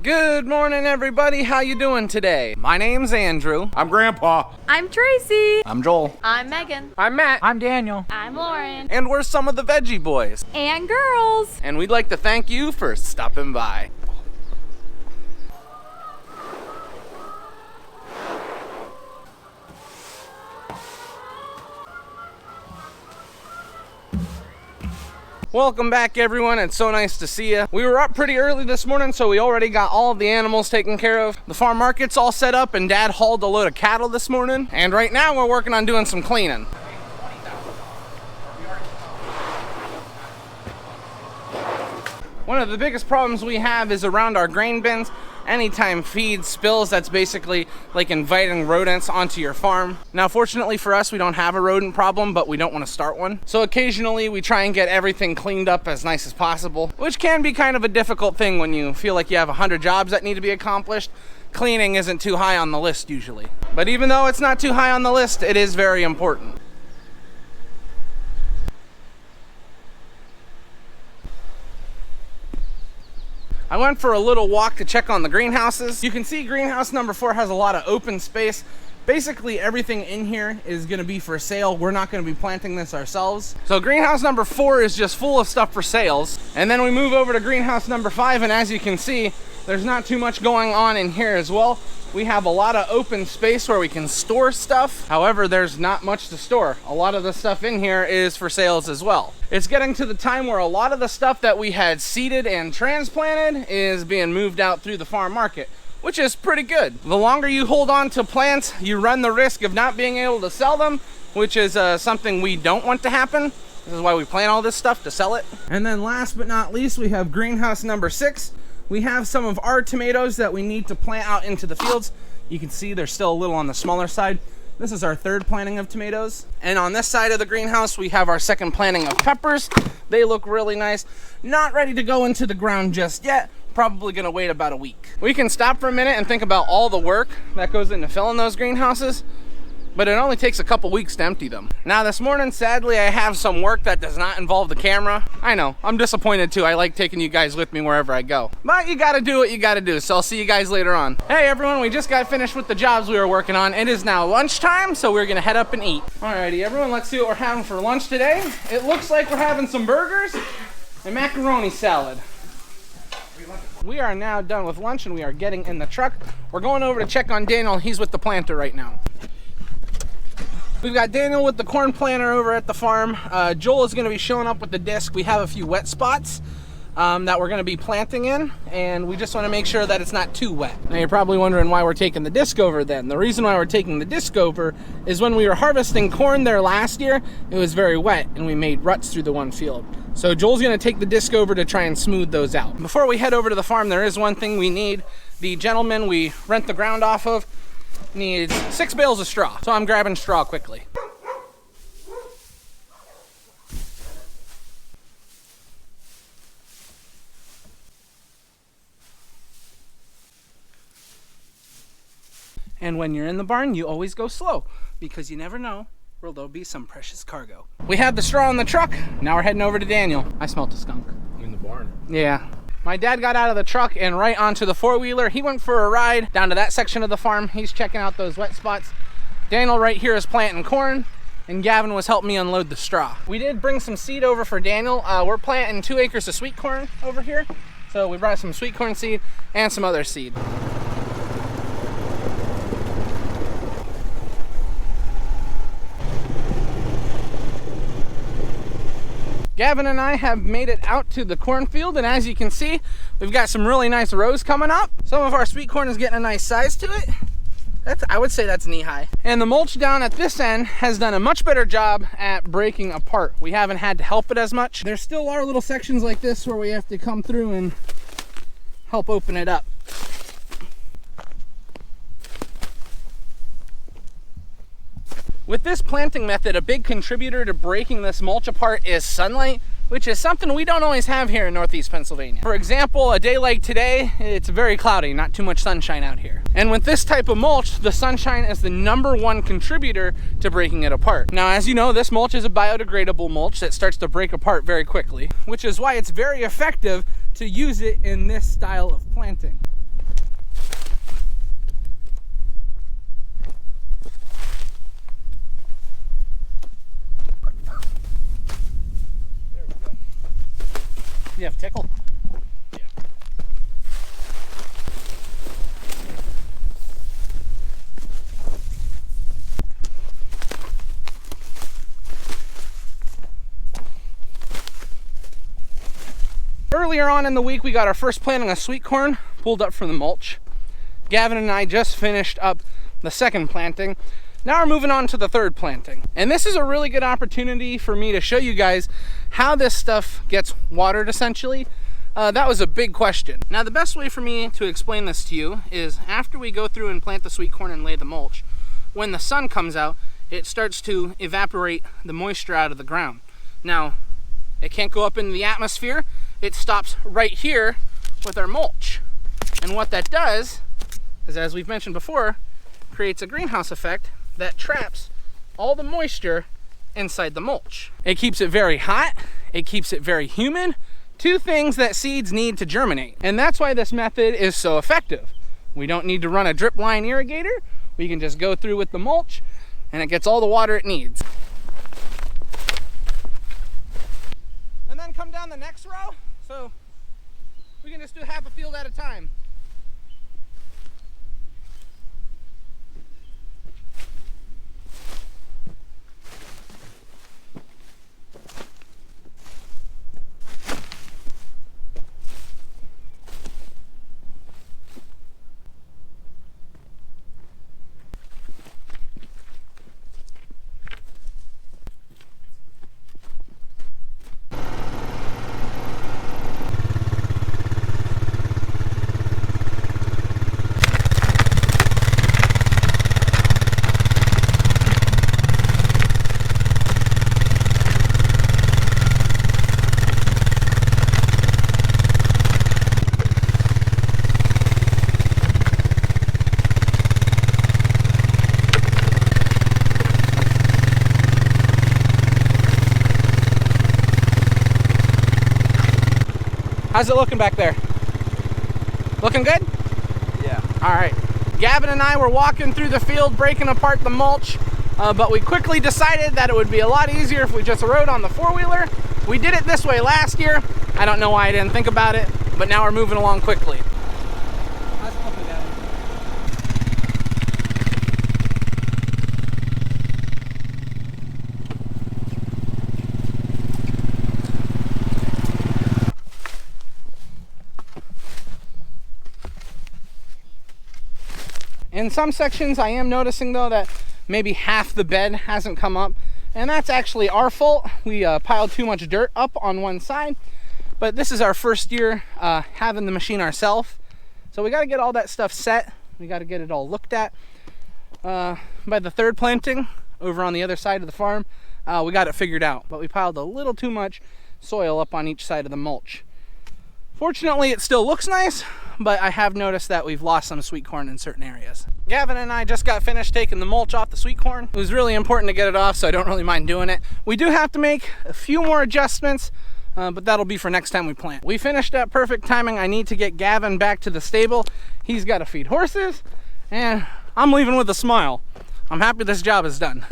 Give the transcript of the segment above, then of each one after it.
Good morning, everybody. How you doing today? My name's Andrew. I'm Grandpa. I'm Tracy. I'm Joel. I'm Megan. I'm Matt. I'm Daniel. I'm Lauren. And we're some of the Veggie Boys. And girls. And we'd like to thank you for stopping by. Welcome back, everyone. It's so nice to see you. We were up pretty early this morning, so we already got all of the animals taken care of. The farm market's all set up, and Dad hauled a load of cattle this morning. And right now, we're working on doing some cleaning. One of the biggest problems we have is around our grain bins. Anytime feed spills, that's basically like inviting rodents onto your farm. Now, fortunately for us, we don't have a rodent problem, but we don't want to start one. So occasionally we try and get everything cleaned up as nice as possible, which can be kind of a difficult thing when you feel like you have 100 jobs that need to be accomplished. Cleaning isn't too high on the list usually. But even though it's not too high on the list, it is very important. I went for a little walk to check on the greenhouses. You can see greenhouse number 4 has a lot of open space. Basically everything in here is gonna be for sale. We're not gonna be planting this ourselves. So greenhouse number 4 is just full of stuff for sales. And then we move over to greenhouse number 5, and as you can see, there's not too much going on in here as well. We have a lot of open space where we can store stuff. However, there's not much to store. A lot of the stuff in here is for sales as well. It's getting to the time where a lot of the stuff that we had seeded and transplanted is being moved out through the farm market, which is pretty good. The longer you hold on to plants, you run the risk of not being able to sell them, which is something we don't want to happen. This is why we plant all this stuff, to sell it. And then last but not least, we have greenhouse number 6. We have some of our tomatoes that we need to plant out into the fields. You can see they're still a little on the smaller side. This is our 3rd planting of tomatoes. And on this side of the greenhouse, we have our 2nd planting of peppers. They look really nice. Not ready to go into the ground just yet. Probably gonna wait about a week. We can stop for a minute and think about all the work that goes into filling those greenhouses, but it only takes a couple weeks to empty them. Now this morning, sadly, I have some work that does not involve the camera. I know, I'm disappointed too. I like taking you guys with me wherever I go. But you gotta do what you gotta do, so I'll see you guys later on. Hey everyone, we just got finished with the jobs we were working on. It is now lunchtime, so we're gonna head up and eat. Alrighty everyone, let's see what we're having for lunch today. It looks like we're having some burgers and macaroni salad. We are now done with lunch and we are getting in the truck. We're going over to check on Daniel. He's with the planter right now. We've got Daniel with the corn planter over at the farm. Joel is going to be showing up with the disc. We have a few wet spots that we're going to be planting in, and we just want to make sure that it's not too wet. Now you're probably wondering why we're taking the disc over then. The reason why we're taking the disc over is when we were harvesting corn there last year, it was very wet and we made ruts through the one field. So Joel's going to take the disc over to try and smooth those out. Before we head over to the farm, there is one thing we need. The gentleman we rent the ground off of needs 6 bales of straw, so I'm grabbing straw quickly. And when you're in the barn, you always go slow, because you never know where there'll be some precious cargo. We have the straw in the truck. Now we're heading over to Daniel. I smelled a skunk. In the barn. Yeah. My dad got out of the truck and right onto the 4-wheeler. He went for a ride down to that section of the farm. He's checking out those wet spots. Daniel right here is planting corn, and Gavin was helping me unload the straw. We did bring some seed over for Daniel. We're planting 2 acres of sweet corn over here. So we brought some sweet corn seed and some other seed. Gavin and I have made it out to the cornfield, and as you can see, we've got some really nice rows coming up. Some of our sweet corn is getting a nice size to it. I would say that's knee high. And the mulch down at this end has done a much better job at breaking apart. We haven't had to help it as much. There still are little sections like this where we have to come through and help open it up. With this planting method, a big contributor to breaking this mulch apart is sunlight, which is something we don't always have here in Northeast Pennsylvania. For example, a day like today, it's very cloudy, not too much sunshine out here. And with this type of mulch, the sunshine is the #1 contributor to breaking it apart. Now, as you know, this mulch is a biodegradable mulch that starts to break apart very quickly, which is why it's very effective to use it in this style of planting. tickle? Yeah. Earlier on in the week, we got our first planting of sweet corn pulled up from the mulch. Gavin and I just finished up the second planting. Now we're moving on to the third planting. And this is a really good opportunity for me to show you guys how this stuff gets watered essentially. That was a big question. Now the best way for me to explain this to you is after we go through and plant the sweet corn and lay the mulch, when the sun comes out, it starts to evaporate the moisture out of the ground. Now, it can't go up into the atmosphere. It stops right here with our mulch. And what that does is, as we've mentioned before, creates a greenhouse effect that traps all the moisture inside the mulch. It keeps it very hot, it keeps it very humid, two things that seeds need to germinate. And that's why this method is so effective. We don't need to run a drip line irrigator. We can just go through with the mulch and it gets all the water it needs. And then come down the next row, so we can just do half a field at a time. How's it looking back there? Looking good? Yeah. All right. Gavin and I were walking through the field, breaking apart the mulch, but we quickly decided that it would be a lot easier if we just rode on the four-wheeler. We did it this way last year. I don't know why I didn't think about it, but now we're moving along quickly. How's it looking, Gavin? In some sections, I am noticing though that maybe half the bed hasn't come up, and that's actually our fault. We piled too much dirt up on one side, but this is our first year having the machine ourselves, so we got to get all that stuff set. We got to get it all looked at. By the third planting over on the other side of the farm, we got it figured out, but we piled a little too much soil up on each side of the mulch. Fortunately, it still looks nice, but I have noticed that we've lost some sweet corn in certain areas. Gavin and I just got finished taking the mulch off the sweet corn. It was really important to get it off, so I don't really mind doing it. We do have to make a few more adjustments, but that'll be for next time we plant. We finished at perfect timing. I need to get Gavin back to the stable. He's got to feed horses, and I'm leaving with a smile. I'm happy this job is done.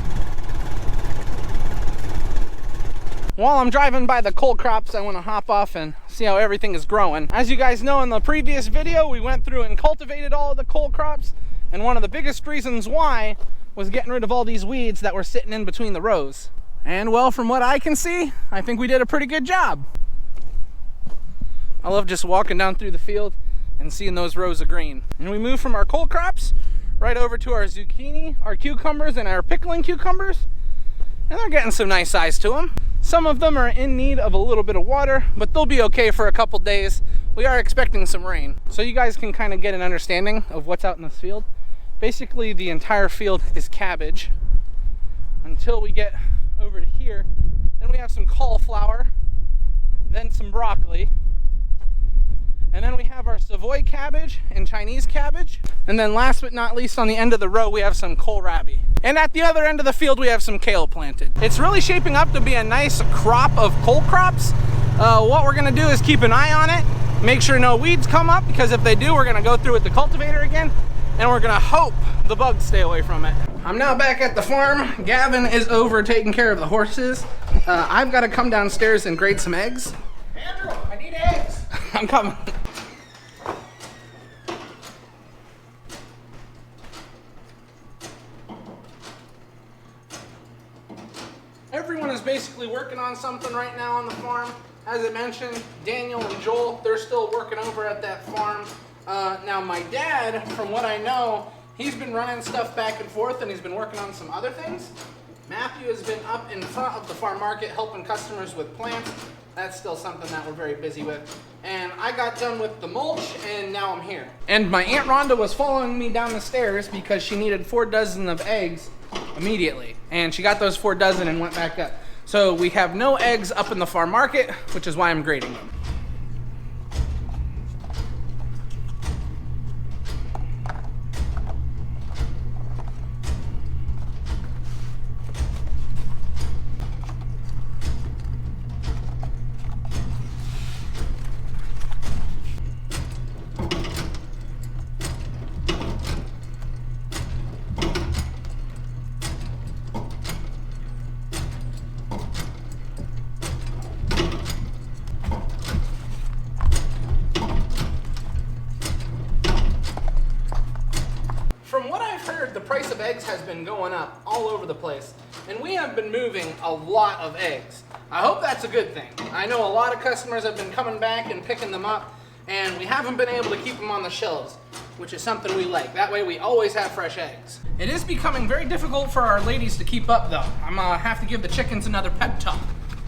While I'm driving by the cole crops, I want to hop off and see how everything is growing. As you guys know, in the previous video, we went through and cultivated all of the cole crops, and one of the biggest reasons why was getting rid of all these weeds that were sitting in between the rows. And well, from what I can see, I think we did a pretty good job. I love just walking down through the field and seeing those rows of green. And we move from our cole crops right over to our zucchini, our cucumbers, and our pickling cucumbers. And they're getting some nice size to them. Some of them are in need of a little bit of water, but they'll be okay for a couple days. We are expecting some rain. So you guys can kind of get an understanding of what's out in this field. Basically, the entire field is cabbage until we get over to here. Then we have some cauliflower, then some broccoli. And then we have our Savoy cabbage and Chinese cabbage. And then last but not least, on the end of the row, we have some kohlrabi. And at the other end of the field, we have some kale planted. It's really shaping up to be a nice crop of cole crops. What we're gonna do is keep an eye on it, make sure no weeds come up, because if they do, we're gonna go through with the cultivator again, and we're gonna hope the bugs stay away from it. I'm now back at the farm. Gavin is over taking care of the horses. I've gotta come downstairs and grade some eggs. Andrew, I need eggs. I'm coming. Everyone is basically working on something right now on the farm. As I mentioned, Daniel and Joel, they're still working over at that farm. Now my dad, from what I know, he's been running stuff back and forth and he's been working on some other things. Matthew has been up in front of the farm market helping customers with plants. That's still something that we're very busy with. And I got done with the mulch and now I'm here. And my Aunt Rhonda was following me down the stairs because she needed 4 dozen of eggs immediately. And she got those 4 dozen and went back up. So we have no eggs up in the farm market, which is why I'm grading them. From what I've heard, the price of eggs has been going up all over the place, and we have been moving a lot of eggs. I hope that's a good thing. I know a lot of customers have been coming back and picking them up, and we haven't been able to keep them on the shelves, which is something we like. That way we always have fresh eggs. It is becoming very difficult for our ladies to keep up though. I'm gonna have to give the chickens another pep talk.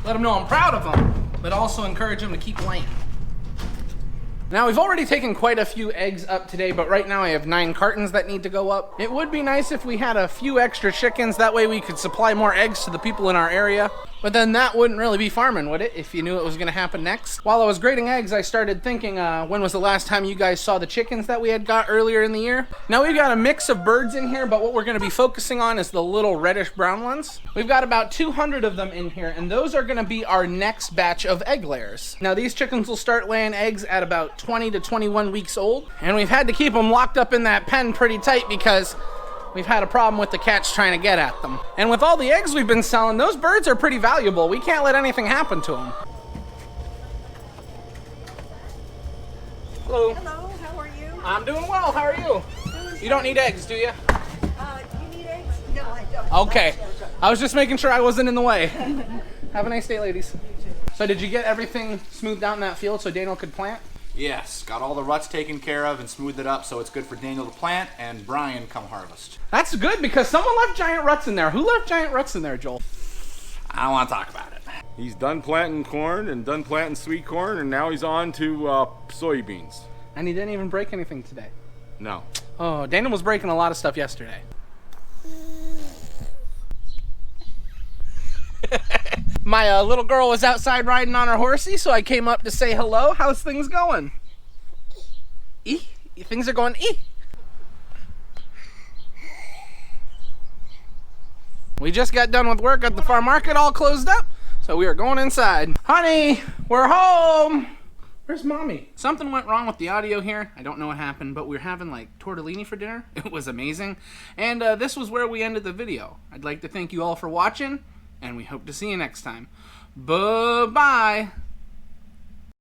Let them know I'm proud of them, but also encourage them to keep laying. Now we've already taken quite a few eggs up today, but right now I have 9 cartons that need to go up. It would be nice if we had a few extra chickens, that way we could supply more eggs to the people in our area. But then that wouldn't really be farming, would it, if you knew it was gonna happen next? While I was grading eggs, I started thinking, when was the last time you guys saw the chickens that we had got earlier in the year? Now we've got a mix of birds in here, but what we're gonna be focusing on is the little reddish brown ones. We've got about 200 of them in here, and those are gonna be our next batch of egg layers. Now these chickens will start laying eggs at about 20 to 21 weeks old, and we've had to keep them locked up in that pen pretty tight because we've had a problem with the cats trying to get at them. And with all the eggs we've been selling, those birds are pretty valuable. We can't let anything happen to them. Hello. Hello, how are you? I'm doing well. How are you? You don't need eggs, do you? Do you need eggs? No, I don't. Okay. I was just making sure I wasn't in the way. Have a nice day, ladies. So did you get everything smoothed out in that field so Daniel could plant? Yes, got all the ruts taken care of and smoothed it up so it's good for Daniel to plant and Brian come harvest. That's good because someone left giant ruts in there. Who left giant ruts in there, Joel? I don't want to talk about it. He's done planting corn and done planting sweet corn, and now he's on to soybeans. And he didn't even break anything today. No. Oh, Daniel was breaking a lot of stuff yesterday. My little girl was outside riding on her horsey, so I came up to say hello. How's things going? Things are going We just got done with work at the farm market, all closed up, so we are going inside. Honey, we're home. Where's mommy? Something went wrong with the audio here. I don't know what happened, but we were having like tortellini for dinner. It was amazing. And this was where we ended the video. I'd like to thank you all for watching, and we hope to see you next time. Bye-bye.